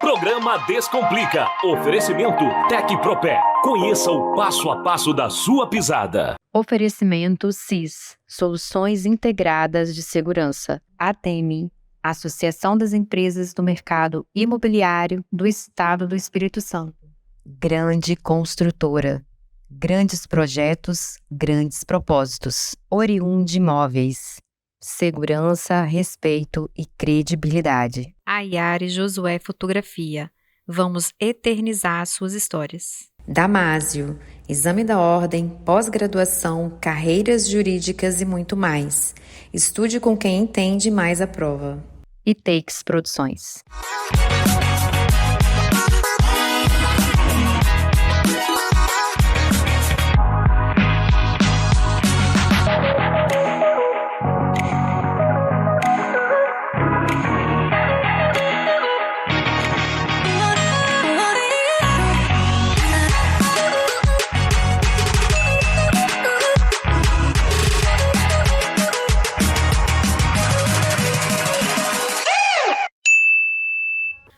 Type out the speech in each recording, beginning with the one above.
Programa Descomplica. Oferecimento Tecpropé. Conheça o passo a passo da sua pisada. Oferecimento CIS, Soluções Integradas de Segurança, ATEMI, Associação das Empresas do Mercado Imobiliário do Estado do Espírito Santo. Grande Construtora. Grandes projetos, grandes propósitos. Oriundi Imóveis. Segurança, respeito e credibilidade. Ayari Josué Fotografia. Vamos eternizar suas histórias. Damásio, exame da ordem, pós-graduação, carreiras jurídicas e muito mais. Estude com quem entende mais a prova. E Takes Produções.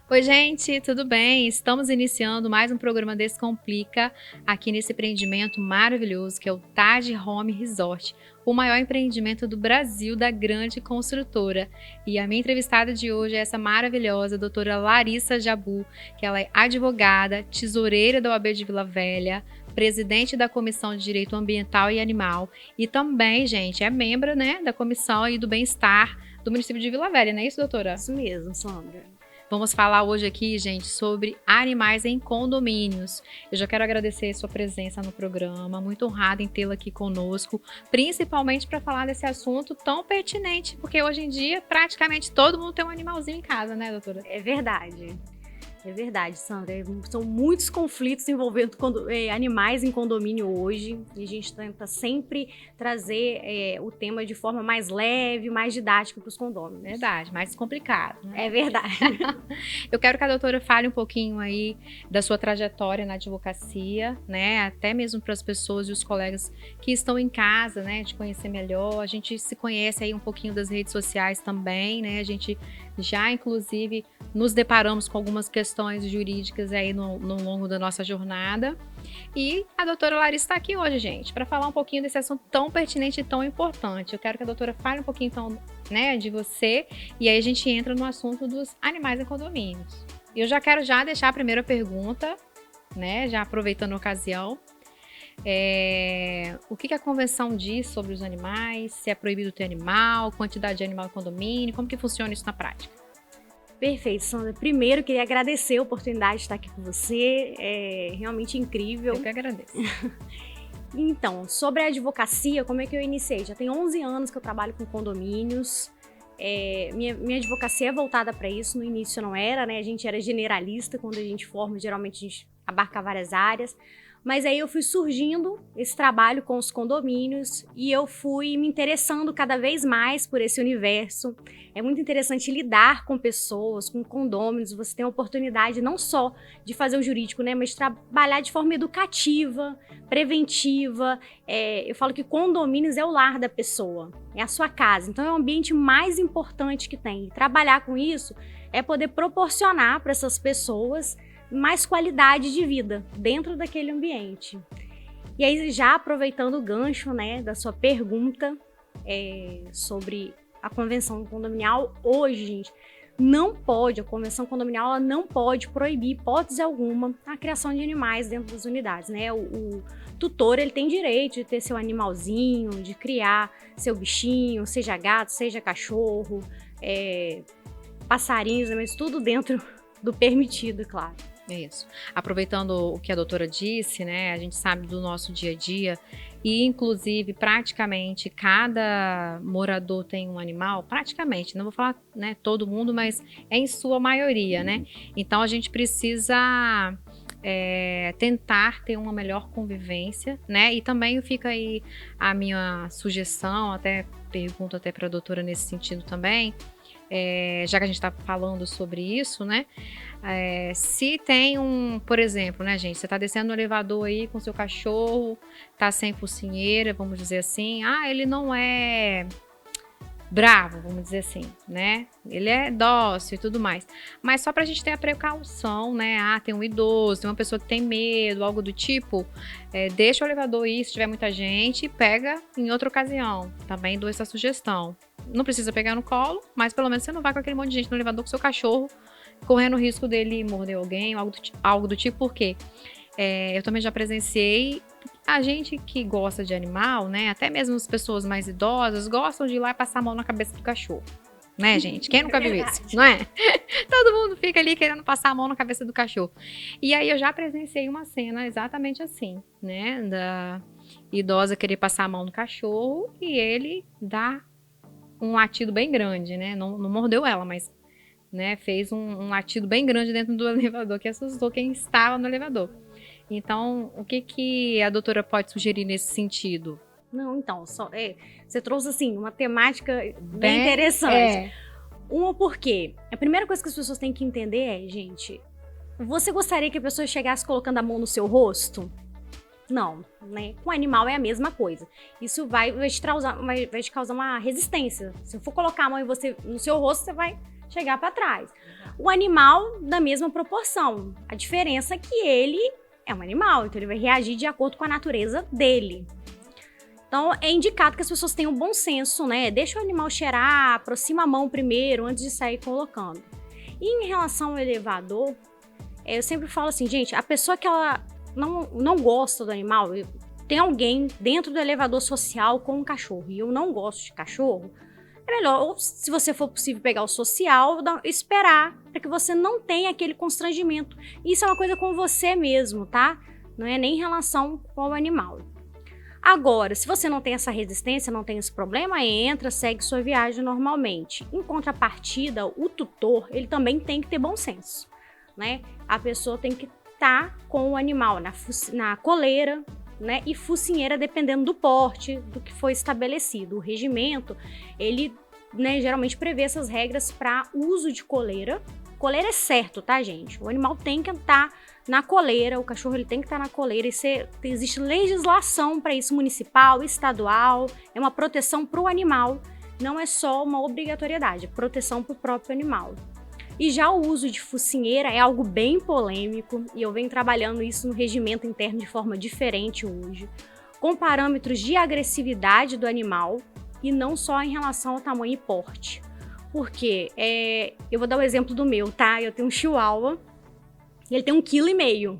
Oi, gente, tudo bem? Estamos iniciando mais um programa Descomplica aqui nesse empreendimento maravilhoso que é o Taj Home Resort, o maior empreendimento do Brasil da Grande Construtora. E a minha entrevistada de hoje é essa maravilhosa doutora Larissa Jabu, que ela é advogada, tesoureira da OAB de Vila Velha, presidente da Comissão de Direito Ambiental e Animal e também, gente, é membro, né, da Comissão aí do Bem-Estar do município de Vila Velha, não é isso, doutora? Isso mesmo, Sandra. Vamos falar hoje aqui, gente, sobre animais em condomínios. Eu já quero agradecer a sua presença no programa, muito honrada em tê-la aqui conosco, principalmente para falar desse assunto tão pertinente, porque hoje em dia praticamente todo mundo tem um animalzinho em casa, né, doutora? É verdade, Sandra. São muitos conflitos envolvendo animais em condomínio hoje e a gente tenta sempre trazer o tema de forma mais leve, mais didática para os condôminos. Verdade, mais complicado, né? É verdade. Eu quero que a doutora fale um pouquinho aí da sua trajetória na advocacia, né? Até mesmo para as pessoas e os colegas que estão em casa, né? De conhecer melhor. A gente se conhece aí um pouquinho das redes sociais também, né? A gente já, inclusive, nos deparamos com algumas questões jurídicas aí no longo da nossa jornada. E a doutora Larissa está aqui hoje, gente, para falar um pouquinho desse assunto tão pertinente e tão importante. Eu quero que a doutora fale um pouquinho, então, né, de você, e aí a gente entra no assunto dos animais em condomínios. E eu já quero deixar a primeira pergunta, né, já aproveitando a ocasião. O que a convenção diz sobre os animais? Se é proibido ter animal, quantidade de animal em condomínio, como que funciona isso na prática? Perfeito, Sandra. Primeiro, queria agradecer a oportunidade de estar aqui com você, é realmente incrível. Eu que agradeço. Então, sobre a advocacia, como é que eu iniciei? Já tem 11 anos que eu trabalho com condomínios. Minha advocacia é voltada para isso, no início não era, né? A gente era generalista, quando a gente forma, geralmente a gente abarca várias áreas. Mas aí eu fui surgindo esse trabalho com os condomínios e eu fui me interessando cada vez mais por esse universo. É muito interessante lidar com pessoas, com condôminos. Você tem a oportunidade não só de fazer o jurídico, né, mas de trabalhar de forma educativa, preventiva. Eu falo que condomínios é o lar da pessoa, é a sua casa. Então é o ambiente mais importante que tem. E trabalhar com isso é poder proporcionar para essas pessoas mais qualidade de vida dentro daquele ambiente. E aí, já aproveitando o gancho, né, da sua pergunta sobre a convenção condominial, hoje, gente, a convenção condominial ela não pode proibir, hipótese alguma, a criação de animais dentro das unidades, né? O tutor, ele tem direito de ter seu animalzinho, de criar seu bichinho, seja gato, seja cachorro, passarinhos, né, mas tudo dentro do permitido, claro. É isso. Aproveitando o que a doutora disse, né, a gente sabe do nosso dia a dia e, inclusive, praticamente cada morador tem um animal, praticamente, não vou falar, né, todo mundo, mas é em sua maioria, né? Então, a gente precisa tentar ter uma melhor convivência, né? E também fica aí a minha sugestão, até pergunto até para a doutora nesse sentido também, já que a gente está falando sobre isso, né? Se tem por exemplo, né, gente, você está descendo no elevador aí com seu cachorro, tá sem focinheira, vamos dizer assim, ele não é bravo, vamos dizer assim, né? Ele é dócil e tudo mais. Mas só pra gente ter a precaução, né? Ah, tem um idoso, tem uma pessoa que tem medo, algo do tipo, deixa o elevador ir se tiver muita gente e pega em outra ocasião. Também dou essa sugestão. Não precisa pegar no colo, mas pelo menos você não vai com aquele monte de gente no elevador com seu cachorro, correndo o risco dele morder alguém, algo do tipo, porque eu também já presenciei. A gente que gosta de animal, né? Até mesmo as pessoas mais idosas gostam de ir lá e passar a mão na cabeça do cachorro. Né, gente? Quem nunca viu isso, não é? Todo mundo fica ali querendo passar a mão na cabeça do cachorro. E aí eu já presenciei uma cena exatamente assim, né? Da idosa querer passar a mão no cachorro e ele dá um latido bem grande, né? Não mordeu ela, mas, né, fez um latido bem grande dentro do elevador que assustou quem estava no elevador. Então, o que a doutora pode sugerir nesse sentido? Não, então, você trouxe, assim, uma temática bem interessante. Uma, porque a primeira coisa que as pessoas têm que entender é, gente, você gostaria que a pessoa chegasse colocando a mão no seu rosto? Não, né? Com animal é a mesma coisa. Isso vai te causar uma resistência. Se eu for colocar a mão no seu rosto, você vai chegar para trás. O animal, da mesma proporção. A diferença é que ele é um animal, então ele vai reagir de acordo com a natureza dele. Então, é indicado que as pessoas tenham bom senso, né? Deixa o animal cheirar, aproxima a mão primeiro, antes de sair colocando. E em relação ao elevador, eu sempre falo assim, gente, a pessoa que ela não gosta do animal, tem alguém dentro do elevador social com um cachorro, e eu não gosto de cachorro, é melhor, ou se você for possível pegar o social, esperar, para que você não tenha aquele constrangimento. Isso é uma coisa com você mesmo, tá? Não é nem em relação ao animal. Agora, se você não tem essa resistência, não tem esse problema, entra, segue sua viagem normalmente. Em contrapartida, o tutor, ele também tem que ter bom senso, né? A pessoa tem que estar com o animal na coleira, né, e focinheira, dependendo do porte, do que foi estabelecido. O regimento, ele, né, geralmente prevê essas regras para uso de coleira. Coleira é certo, tá, gente? O animal tem que estar na coleira, o cachorro ele tem que estar na coleira, existe legislação para isso, municipal, estadual, é uma proteção para o animal, não é só uma obrigatoriedade, é proteção para o próprio animal. E já o uso de focinheira é algo bem polêmico, e eu venho trabalhando isso no regimento interno de forma diferente hoje, com parâmetros de agressividade do animal e não só em relação ao tamanho e porte. Porque, eu vou dar o exemplo do meu, tá? Eu tenho um chihuahua, e ele tem 1,5 kg.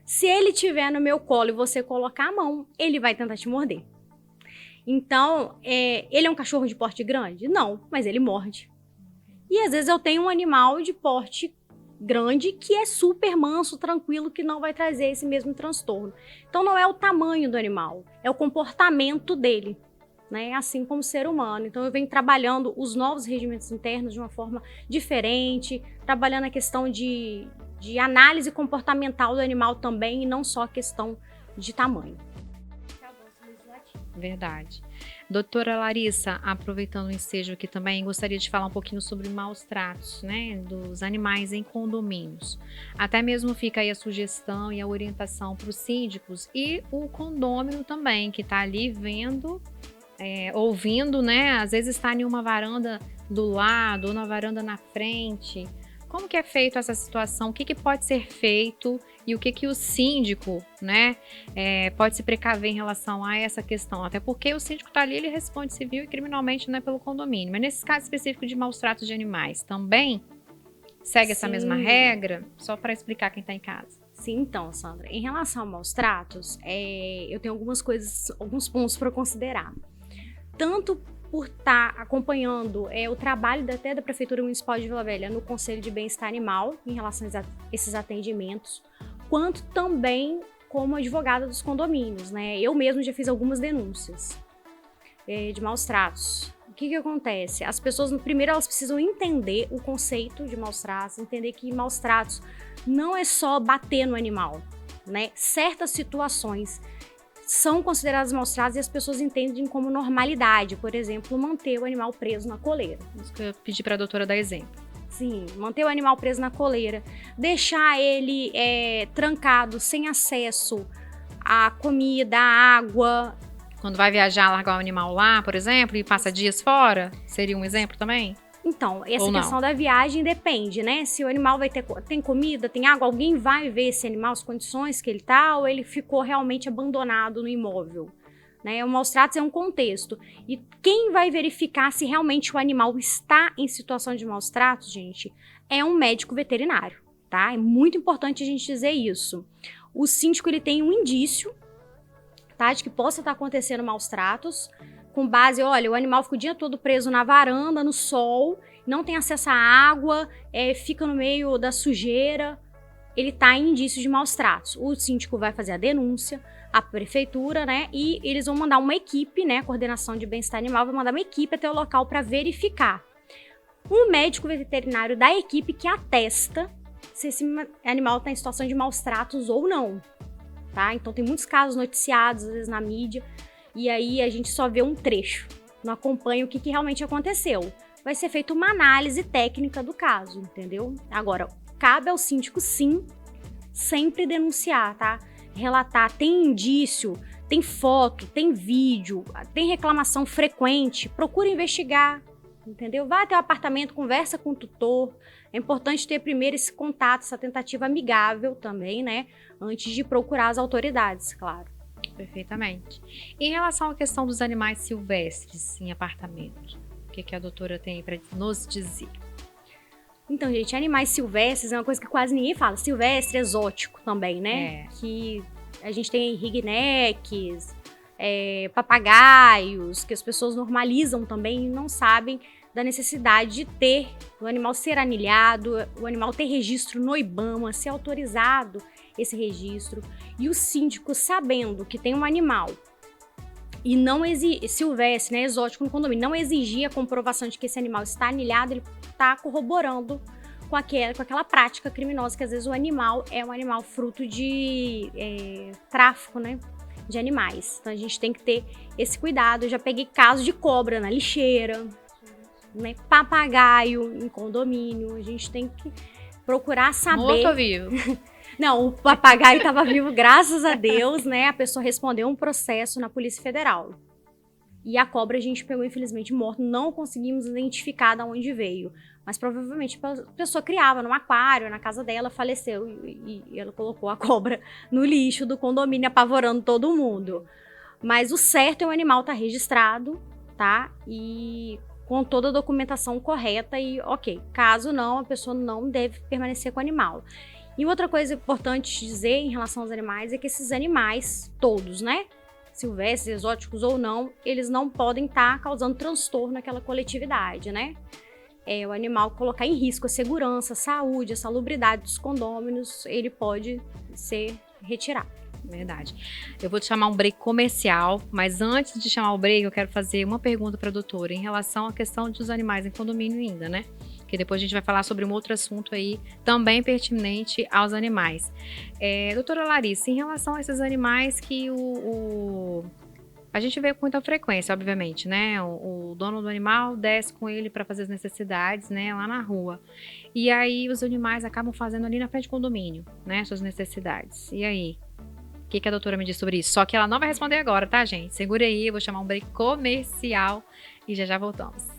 Se ele estiver no meu colo e você colocar a mão, ele vai tentar te morder. Então, ele é um cachorro de porte grande? Não, mas ele morde. E às vezes eu tenho um animal de porte grande que é super manso, tranquilo, que não vai trazer esse mesmo transtorno. Então não é o tamanho do animal, é o comportamento dele, né? Assim como o ser humano. Então eu venho trabalhando os novos regimentos internos de uma forma diferente, trabalhando a questão de análise comportamental do animal também, e não só a questão de tamanho. Verdade. Doutora Larissa, aproveitando o ensejo aqui também, gostaria de falar um pouquinho sobre maus tratos, né, dos animais em condomínios. Até mesmo fica aí a sugestão e a orientação para os síndicos e o condômino também, que está ali vendo, ouvindo, né, às vezes está em uma varanda do lado ou na varanda na frente. Como que é feito essa situação? O que pode ser feito e o que o síndico, né, pode se precaver em relação a essa questão? Até porque o síndico está ali, ele responde civil e criminalmente, não é pelo condomínio. Mas nesse caso específico de maus tratos de animais, também segue essa mesma regra? Só para explicar quem está em casa. Sim, então, Sandra, em relação a maus tratos, eu tenho alguns pontos para considerar. Tanto por estar acompanhando o trabalho até da Prefeitura Municipal de Vila Velha no Conselho de Bem-Estar Animal em relação a esses atendimentos, quanto também como advogada dos condomínios, né? Eu mesmo já fiz algumas denúncias de maus tratos. O que acontece? As pessoas, primeiro, elas precisam entender o conceito de maus tratos, entender que maus tratos não é só bater no animal, né? Certas situações são consideradas maus tratos e as pessoas entendem como normalidade. Por exemplo, manter o animal preso na coleira. Isso que eu pedi para a doutora dar exemplo. Sim, manter o animal preso na coleira, deixar ele trancado, sem acesso à comida, à água, Quando vai viajar, largar o animal lá, por exemplo, e passa dias fora? Seria um exemplo também? Então, essa questão da viagem depende, né? Se o animal tem comida, tem água, alguém vai ver esse animal, as condições que ele tá, ou ele ficou realmente abandonado no imóvel, né? O maus tratos é um contexto. E quem vai verificar se realmente o animal está em situação de maus tratos, gente, é um médico veterinário, tá? É muito importante a gente dizer isso. O síndico, ele tem um indício, tá? De que possa estar acontecendo maus tratos, com base, olha, o animal fica o dia todo preso na varanda, no sol, não tem acesso à água, fica no meio da sujeira, ele tá em indício de maus tratos. O síndico vai fazer a denúncia, a prefeitura, né, e eles vão mandar uma equipe, né, a coordenação de bem-estar animal vai mandar uma equipe até o local para verificar. Um médico veterinário da equipe que atesta se esse animal está em situação de maus tratos ou não, tá? Então tem muitos casos noticiados, às vezes na mídia, e aí a gente só vê um trecho, não acompanha o que realmente aconteceu. Vai ser feita uma análise técnica do caso, entendeu? Agora, cabe ao síndico, sim, sempre denunciar, tá? Relatar, tem indício, tem foto, tem vídeo, tem reclamação frequente, procura investigar, entendeu? Vai até o apartamento, conversa com o tutor. É importante ter primeiro esse contato, essa tentativa amigável também, né? Antes de procurar as autoridades, claro. Perfeitamente. Em relação à questão dos animais silvestres em apartamento, o que a doutora tem para nos dizer? Então, gente, animais silvestres é uma coisa que quase ninguém fala. Silvestre, exótico também, né? Que a gente tem ringnecs, papagaios, que as pessoas normalizam também e não sabem da necessidade de ter o animal ser anilhado, o animal ter registro no IBAMA, ser autorizado esse registro. E o síndico, sabendo que tem um animal e não silvestre, né, exótico no condomínio, não exigir a comprovação de que esse animal está anilhado, ele está corroborando com aquela prática criminosa, que às vezes o animal é um animal fruto de tráfico, né, de animais. Então a gente tem que ter esse cuidado. Eu já peguei caso de cobra na lixeira, né, papagaio em condomínio. A gente tem que procurar saber. Morto ou vivo? Não, o papagaio estava vivo, graças a Deus, né? A pessoa respondeu um processo na Polícia Federal. E a cobra a gente pegou, infelizmente, morta. Não conseguimos identificar de onde veio. Mas provavelmente a pessoa criava num aquário, na casa dela, faleceu. E ela colocou a cobra no lixo do condomínio, apavorando todo mundo. Mas o certo é o animal estar registrado, tá? E com toda a documentação correta e ok. Caso não, a pessoa não deve permanecer com o animal. E outra coisa importante dizer em relação aos animais é que esses animais, todos, né? Silvestres, exóticos ou não, eles não podem estar causando transtorno naquela coletividade, né? O animal colocar em risco a segurança, a saúde, a salubridade dos condôminos, ele pode ser retirado. Verdade. Eu vou te chamar um break comercial, mas antes de chamar o break, eu quero fazer uma pergunta para a doutora em relação à questão dos animais em condomínio ainda, né? Que depois a gente vai falar sobre um outro assunto aí, também pertinente aos animais. Doutora Larissa, em relação a esses animais que a gente vê com muita frequência, obviamente, né? O dono do animal desce com ele para fazer as necessidades, né? Lá na rua. E aí os animais acabam fazendo ali na frente do condomínio, né? Suas necessidades. E aí? O que a doutora me diz sobre isso? Só que ela não vai responder agora, tá, gente? Segura aí, eu vou chamar um break comercial e já voltamos.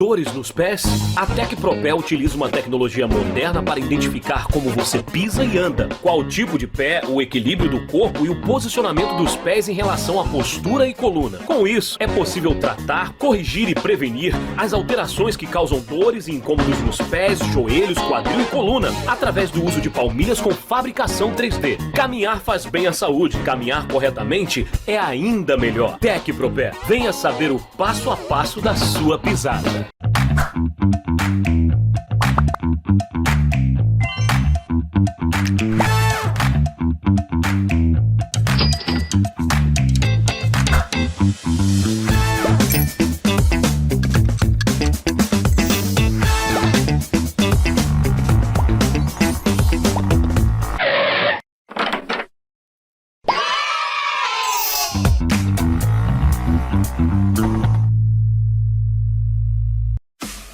Dores nos pés? A TecPropé utiliza uma tecnologia moderna para identificar como você pisa e anda, qual tipo de pé, o equilíbrio do corpo e o posicionamento dos pés em relação à postura e coluna. Com isso, é possível tratar, corrigir e prevenir as alterações que causam dores e incômodos nos pés, joelhos, quadril e coluna, através do uso de palmilhas com fabricação 3D. Caminhar faz bem à saúde, caminhar corretamente é ainda melhor. TecPropé, venha saber o passo a passo da sua pisada.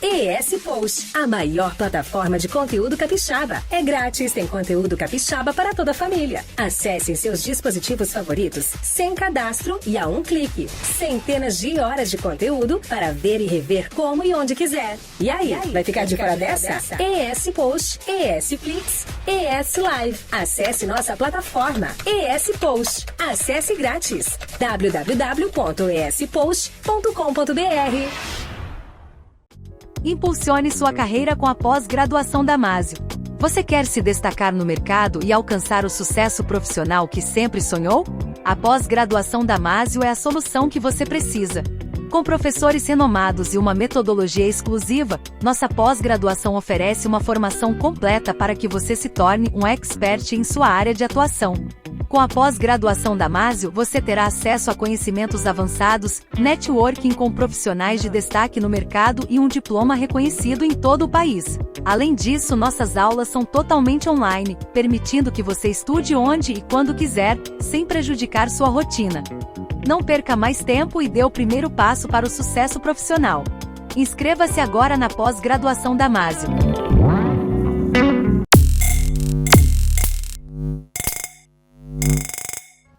ES Post, a maior plataforma de conteúdo capixaba. É grátis, tem conteúdo capixaba para toda a família. Acesse em seus dispositivos favoritos, sem cadastro e a um clique. Centenas de horas de conteúdo para ver e rever como e onde quiser. E aí, vai ficar de fora dessa? ES Post, ES Flix, ES Live. Acesse nossa plataforma ES Post. Acesse grátis. www.espost.com.br. Impulsione sua carreira com a pós-graduação Damásio. Você quer se destacar no mercado e alcançar o sucesso profissional que sempre sonhou? A pós-graduação Damásio é a solução que você precisa. Com professores renomados e uma metodologia exclusiva, nossa pós-graduação oferece uma formação completa para que você se torne um expert em sua área de atuação. Com a pós-graduação Damásio, você terá acesso a conhecimentos avançados, networking com profissionais de destaque no mercado e um diploma reconhecido em todo o país. Além disso, nossas aulas são totalmente online, permitindo que você estude onde e quando quiser, sem prejudicar sua rotina. Não perca mais tempo e dê o primeiro passo para o sucesso profissional. Inscreva-se agora na pós-graduação Damásio.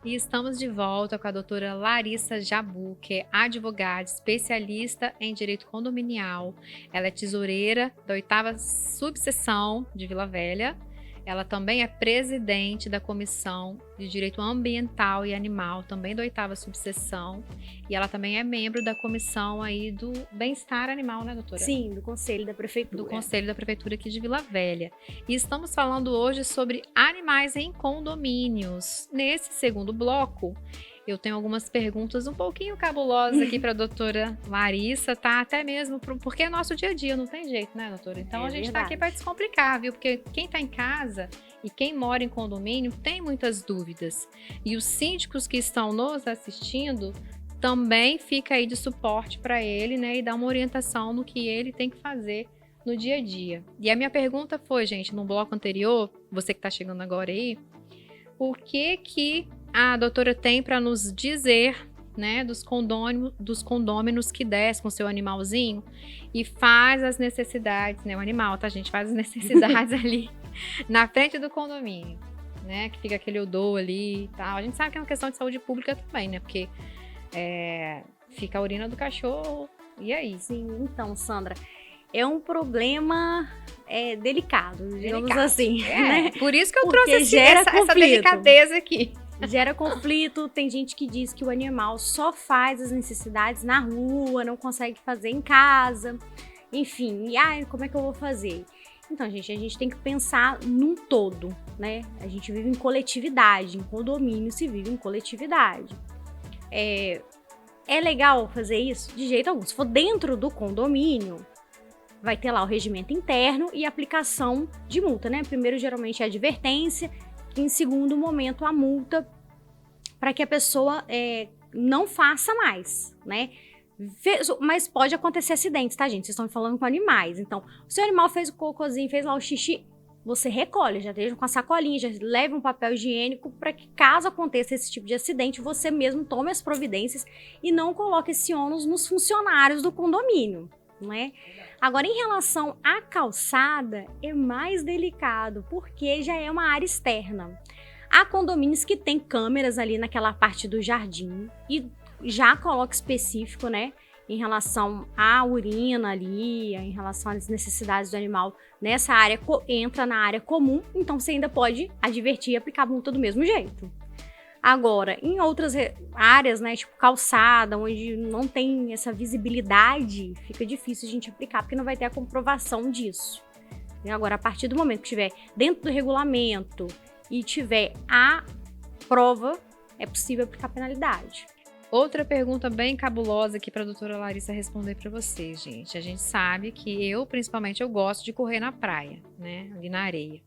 E estamos de volta com a doutora Larissa Jabu, que é advogada, especialista em direito condominial. Ela é tesoureira da 8ª subseção de Vila Velha. Ela também é presidente da Comissão de Direito Ambiental e Animal, também da 8ª subseção. E ela também é membro da comissão aí do bem-estar animal, né, doutora? Sim, do Conselho da Prefeitura. Do Conselho da Prefeitura aqui de Vila Velha. E estamos falando hoje sobre animais em condomínios. Nesse segundo bloco, eu tenho algumas perguntas um pouquinho cabulosas aqui para a doutora Larissa, tá? Até mesmo porque é nosso dia a dia, não tem jeito, né, doutora? Então a gente está aqui para descomplicar, viu? Porque quem está em casa e quem mora em condomínio tem muitas dúvidas. E os síndicos que estão nos assistindo também fica aí de suporte para ele, né? E dá uma orientação no que ele tem que fazer no dia a dia. E a minha pergunta foi, gente, no bloco anterior, você que está chegando agora aí, o que a doutora tem para nos dizer, né, dos condôminos que desce com seu animalzinho e faz as necessidades, né, o animal, tá, gente? Faz as necessidades ali na frente do condomínio, né, que fica aquele odor ali e tal. A gente sabe que é uma questão de saúde pública também, né, porque fica a urina do cachorro, e aí? Sim, então, Sandra, é um problema delicado, digamos assim. Né? Por isso que eu trouxe essa delicadeza aqui. Gera conflito, tem gente que diz que o animal só faz as necessidades na rua, não consegue fazer em casa, enfim, e como é que eu vou fazer? Então, gente, a gente tem que pensar num todo, né? A gente vive em coletividade, em condomínio se vive em coletividade. É legal fazer isso? De jeito algum. Se for dentro do condomínio, vai ter lá o regimento interno e aplicação de multa, né? Primeiro, geralmente, é a advertência, e em segundo momento, a multa, para que a pessoa não faça mais, né? Mas pode acontecer acidentes, tá, gente? Vocês estão falando com animais. Então, o seu animal fez o cocôzinho, fez lá o xixi, você recolhe, já esteja com a sacolinha, já leve um papel higiênico para que, caso aconteça esse tipo de acidente, você mesmo tome as providências e não coloque esse ônus nos funcionários do condomínio, né? Agora, em relação à calçada, é mais delicado, porque já é uma área externa. Há condomínios que tem câmeras ali naquela parte do jardim e já coloca específico, né, em relação à urina ali, em relação às necessidades do animal nessa área, entra na área comum, então você ainda pode advertir e aplicar multa do mesmo jeito. Agora, em outras áreas, né, tipo calçada, onde não tem essa visibilidade, fica difícil a gente aplicar, porque não vai ter a comprovação disso. E agora, a partir do momento que estiver dentro do regulamento e tiver a prova, é possível aplicar penalidade. Outra pergunta bem cabulosa aqui para a doutora Larissa responder para vocês, gente. A gente sabe que principalmente, eu gosto de correr na praia, né, ali na areia.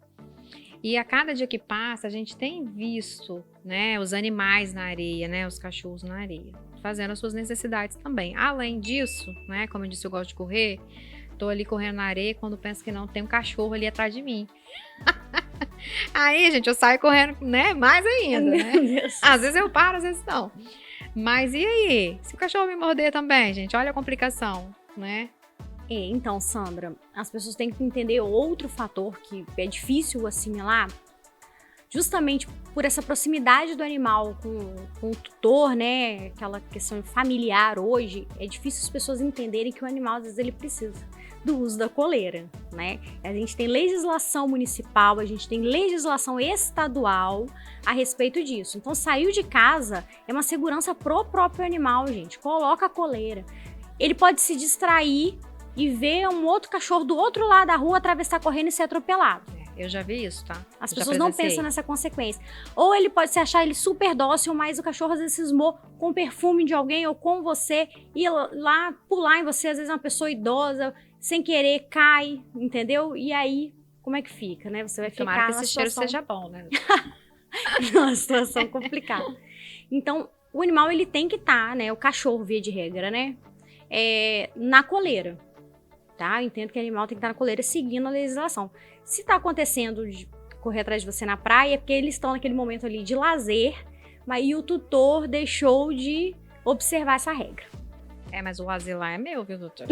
E a cada dia que passa, a gente tem visto, né, os animais na areia, né, os cachorros na areia, fazendo as suas necessidades também. Além disso, né, como eu disse, eu gosto de correr, tô ali correndo na areia, quando penso que não, tem um cachorro ali atrás de mim. Aí, gente, eu saio correndo, né, mais ainda, né? Às vezes eu paro, às vezes não. Mas e aí? Se o cachorro me morder também, gente, olha a complicação, né? Então, Sandra, as pessoas têm que entender outro fator que é difícil assimilar, justamente por essa proximidade do animal com o tutor, né? Aquela questão familiar hoje, é difícil as pessoas entenderem que o animal, às vezes, ele precisa do uso da coleira, né? A gente tem legislação municipal, a gente tem legislação estadual a respeito disso. Então, saiu de casa é uma segurança pro próprio animal, gente. Coloca a coleira. Ele pode se distrair e ver um outro cachorro do outro lado da rua atravessar correndo e ser atropelado. Eu já vi isso, tá? As Já pessoas não presenciei. pensam nessa consequência. Ou ele pode se achar ele super dócil, mas o cachorro às vezes cismou com o perfume de alguém ou com você e lá pular em você, às vezes uma pessoa idosa, sem querer, cai, entendeu? E aí, como é que fica, né? Você vai ficar Tomara que numa esse cheiro situação- seja bom, né? numa situação complicada. Então, o animal, ele tem que estar, né? O cachorro, via de regra, né? Na coleira, tá? Eu entendo que o animal tem que estar na coleira seguindo a legislação. Se tá acontecendo de correr atrás de você na praia, é porque eles estão naquele momento ali de lazer, mas aí o tutor deixou de observar essa regra. Mas o lazer lá é meu, viu, doutora?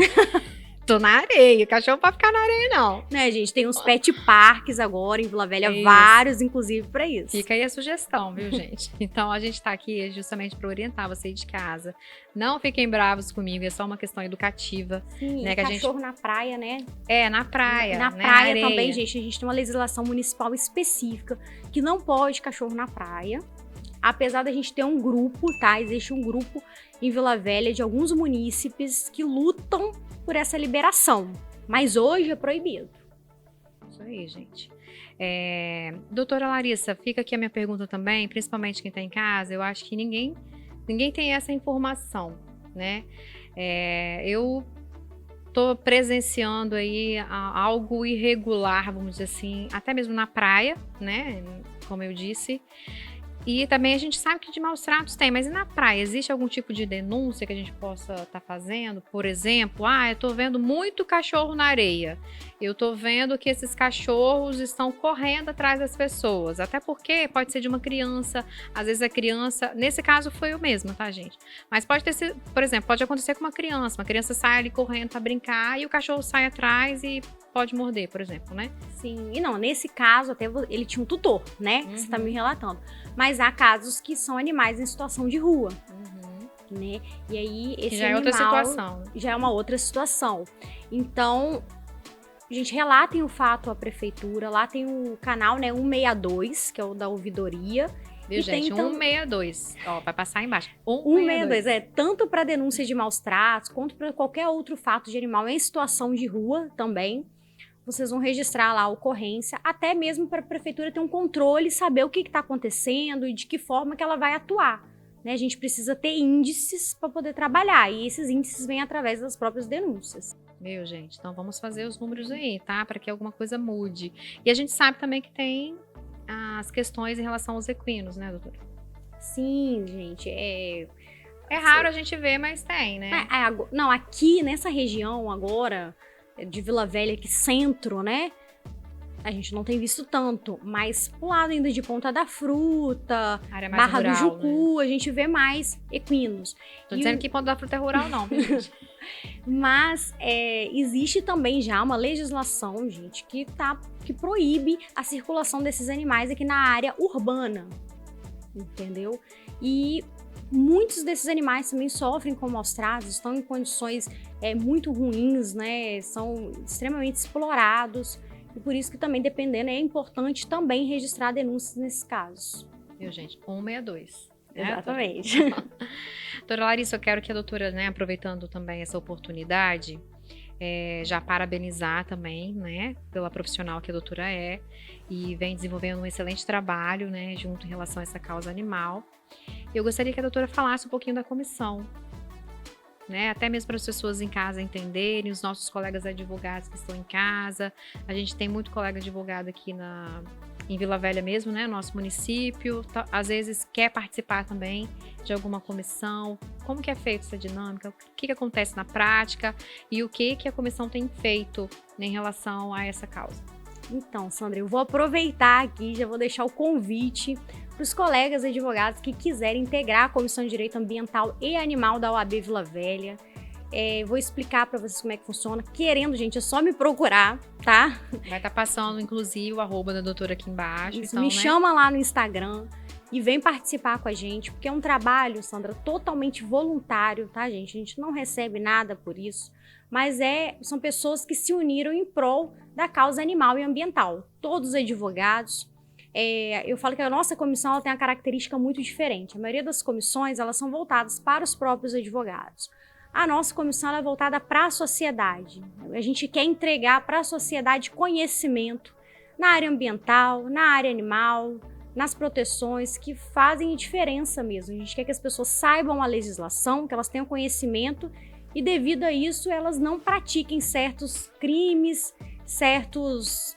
Tô na areia, o cachorro não pode ficar na areia, não. Né, gente? Tem uns pet parques agora em Vila Velha, Isso. vários, inclusive, pra isso. Fica aí a sugestão, viu, gente? Então, a gente tá aqui justamente para orientar você de casa. Não fiquem bravos comigo, é só uma questão educativa. Sim, né, que a gente- cachorro na praia, né? Na praia, Na né, praia areia. também, gente, a gente tem uma legislação municipal específica que não pode cachorro na praia. Apesar da gente ter um grupo, tá? Existe um grupo em Vila Velha de alguns munícipes que lutam por essa liberação. Mas hoje é proibido. Isso aí, gente. Doutora Larissa, fica aqui a minha pergunta também, principalmente quem tá em casa. Eu acho que ninguém tem essa informação, né? Eu tô presenciando aí algo irregular, vamos dizer assim, até mesmo na praia, né? Como eu disse. E também a gente sabe que de maus tratos tem, mas e na praia? Existe algum tipo de denúncia que a gente possa estar fazendo? Por exemplo, eu tô vendo muito cachorro na areia. Eu tô vendo que esses cachorros estão correndo atrás das pessoas. Até porque pode ser de uma criança, às vezes a criança... Nesse caso foi eu mesma, tá, gente? Mas pode ter sido, por exemplo, pode acontecer com uma criança sai ali correndo pra brincar e o cachorro sai atrás e pode morder, por exemplo, né? Sim, e não, nesse caso até ele tinha um tutor, né? Que você tá me relatando. Mas há casos que são animais em situação de rua, né? E aí esse Que já é animal outra situação. já é uma outra situação. Então, gente, relatem o fato à prefeitura. Lá tem o canal, né, 162, que é o da ouvidoria. Viu, E tem, gente? então- 162. Ó, vai passar aí embaixo. 162, tanto para denúncia de maus tratos, quanto para qualquer outro fato de animal em situação de rua também. Vocês vão registrar lá a ocorrência, até mesmo para a prefeitura ter um controle, saber o que está acontecendo e de que forma que ela vai atuar. Né? A gente precisa ter índices para poder trabalhar, e esses índices vêm através das próprias denúncias. Meu, gente, então vamos fazer os números aí, tá? Para que alguma coisa mude. E a gente sabe também que tem as questões em relação aos equinos, né, doutora? Sim, gente, É raro a gente ver, mas tem, né? Não, aqui nessa região agora, de Vila Velha, aqui centro, né? A gente não tem visto tanto, mas pro lado ainda de Ponta da Fruta, Área mais Barra rural, do Jucu, né? a gente vê mais equinos. Tô E dizendo o- que Ponta da Fruta é rural, não, viu, gente? Mas existe também já uma legislação, gente, que proíbe a circulação desses animais aqui na área urbana, entendeu? E muitos desses animais também sofrem com maus tratos, estão em condições muito ruins, né? São extremamente explorados. E por isso que também, dependendo, é importante também registrar denúncias nesses casos. Viu, gente? 162. né? Exatamente. Doutora Larissa, eu quero que a doutora, né, aproveitando também essa oportunidade, já parabenizar também, né, pela profissional que a doutora é e vem desenvolvendo um excelente trabalho, né, junto em relação a essa causa animal. Eu gostaria que a doutora falasse um pouquinho da comissão, né, até mesmo para as pessoas em casa entenderem, os nossos colegas advogados que estão em casa. A gente tem muito colega advogado aqui em Vila Velha mesmo, né, nosso município, às vezes quer participar também de alguma comissão. Como que é feita essa dinâmica? O que acontece na prática e o que a comissão tem feito em relação a essa causa? Então, Sandra, eu vou aproveitar aqui, já vou deixar o convite para os colegas advogados que quiserem integrar a Comissão de Direito Ambiental e Animal da OAB Vila Velha. Vou explicar para vocês como é que funciona. Querendo, gente, é só me procurar, tá? Vai estar passando, inclusive, o arroba da doutora aqui embaixo. Isso, então, me né? chama lá no Instagram e vem participar com a gente, porque é um trabalho, Sandra, totalmente voluntário, tá, gente? A gente não recebe nada por isso, mas são pessoas que se uniram em prol da causa animal e ambiental. Todos os advogados. Eu falo que a nossa comissão ela tem uma característica muito diferente. A maioria das comissões elas são voltadas para os próprios advogados. A nossa comissão ela é voltada para a sociedade. A gente quer entregar para a sociedade conhecimento na área ambiental, na área animal, nas proteções que fazem diferença mesmo. A gente quer que as pessoas saibam a legislação, que elas tenham conhecimento e, devido a isso, elas não pratiquem certos crimes, certos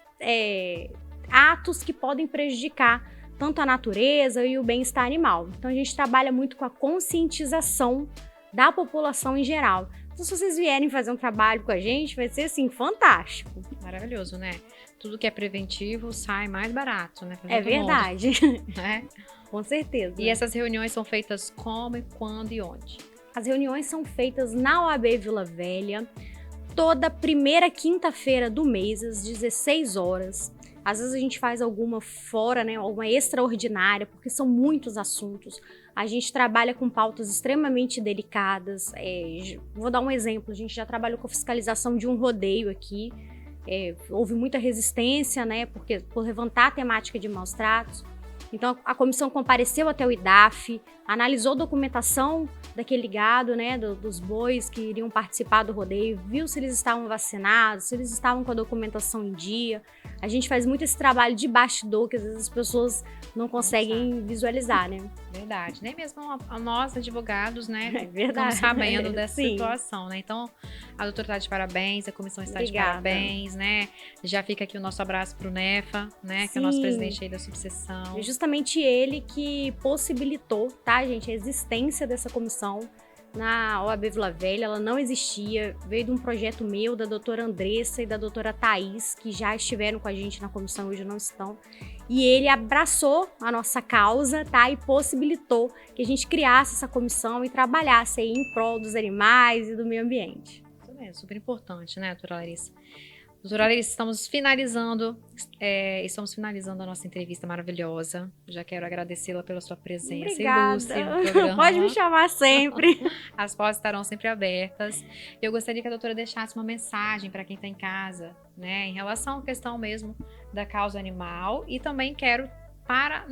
atos que podem prejudicar tanto a natureza e o bem-estar animal. Então, a gente trabalha muito com a conscientização da população em geral. Então, se vocês vierem fazer um trabalho com a gente, vai ser, assim, fantástico. Maravilhoso, né? Tudo que é preventivo sai mais barato, né? É verdade. Né? Com certeza. E essas reuniões são feitas como, quando e onde? As reuniões são feitas na OAB Vila Velha, toda primeira quinta-feira do mês, às 16 horas. Às vezes a gente faz alguma fora, né, alguma extraordinária, porque são muitos assuntos. A gente trabalha com pautas extremamente delicadas. Vou dar um exemplo, a gente já trabalhou com a fiscalização de um rodeio aqui. Houve muita resistência, né, por levantar a temática de maus tratos. Então a comissão compareceu até o IDAF, analisou a documentação daquele gado, né, dos bois que iriam participar do rodeio, viu se eles estavam vacinados, se eles estavam com a documentação em dia. A gente faz muito esse trabalho de bastidor que às vezes as pessoas não conseguem visualizar, né? Verdade. Nem mesmo nós, advogados, né? É verdade. Estamos sabendo dessa Sim. situação, né? Então, a doutora está de parabéns, a comissão está Obrigada. de parabéns, né? Já fica aqui o nosso abraço para o NEFA, né? Que é o Sim. nosso presidente aí da subseção. É justamente ele que possibilitou, tá, gente, a existência dessa comissão na OAB Vila Velha. Ela não existia, veio de um projeto meu, da doutora Andressa e da doutora Thaís, que já estiveram com a gente na comissão, hoje não estão. E ele abraçou a nossa causa, tá, e possibilitou que a gente criasse essa comissão e trabalhasse aí em prol dos animais e do meio ambiente. Isso mesmo, super importante, né, doutora Larissa? Doutora Larissa, estamos finalizando a nossa entrevista maravilhosa. Já quero agradecê-la pela sua presença ilustre no Obrigada. programa. Pode me chamar sempre. As portas estarão sempre abertas. Eu gostaria que a doutora deixasse uma mensagem para quem está em casa, né, em relação à questão mesmo da causa animal, e também quero para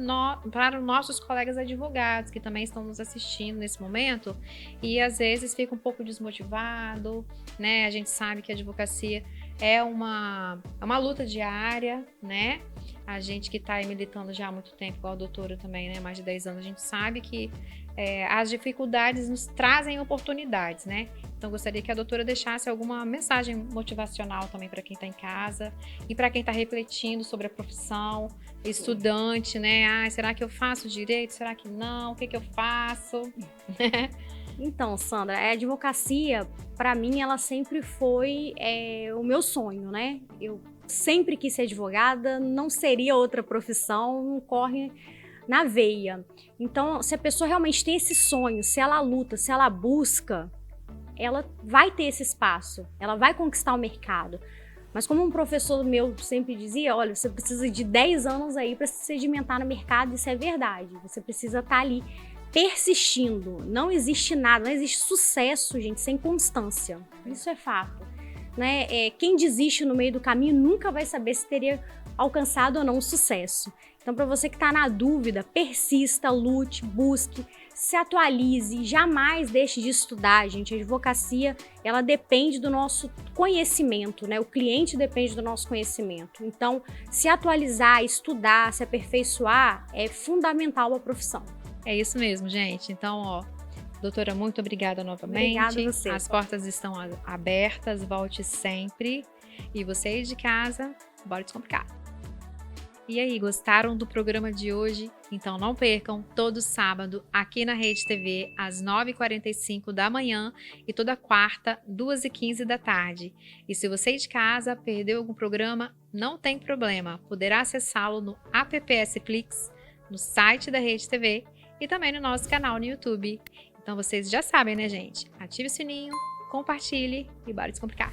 os nossos colegas advogados que também estão nos assistindo nesse momento e às vezes fica um pouco desmotivado, né? A gente sabe que a advocacia é uma luta diária, né? A gente que está aí militando já há muito tempo, igual a doutora também, né? Mais de 10 anos, a gente sabe que as dificuldades nos trazem oportunidades, né? Então, gostaria que a doutora deixasse alguma mensagem motivacional também para quem está em casa e para quem está refletindo sobre a profissão, estudante, né? Será que eu faço direito? Será que não? O que eu faço? Então, Sandra, a advocacia, para mim, ela sempre foi o meu sonho, né? Eu sempre quis ser advogada, não seria outra profissão, não corre na veia. Então, se a pessoa realmente tem esse sonho, se ela luta, se ela busca, ela vai ter esse espaço, ela vai conquistar o mercado. Mas como um professor meu sempre dizia, olha, você precisa de 10 anos aí para se sedimentar no mercado, isso é verdade. Você precisa estar ali persistindo. Não existe nada, não existe sucesso, gente, sem constância. Isso é fato. Né? Quem desiste no meio do caminho nunca vai saber se teria alcançado ou não o sucesso. Então, para você que está na dúvida, persista, lute, busque, se atualize, jamais deixe de estudar, gente. A advocacia, ela depende do nosso conhecimento, né? O cliente depende do nosso conhecimento. Então, se atualizar, estudar, se aperfeiçoar é fundamental para a profissão. É isso mesmo, gente. Então, ó, doutora, muito obrigada novamente. Obrigada a você. As portas estão abertas, volte sempre. E vocês de casa, bora descomplicar. E aí, gostaram do programa de hoje? Então não percam, todo sábado, aqui na Rede TV, às 9h45 da manhã e toda quarta, 2h15 da tarde. E se você de casa perdeu algum programa, não tem problema, poderá acessá-lo no APPS Flix, no site da Rede TV e também no nosso canal no YouTube. Então vocês já sabem, né, gente? Ative o sininho, compartilhe e bora descomplicar.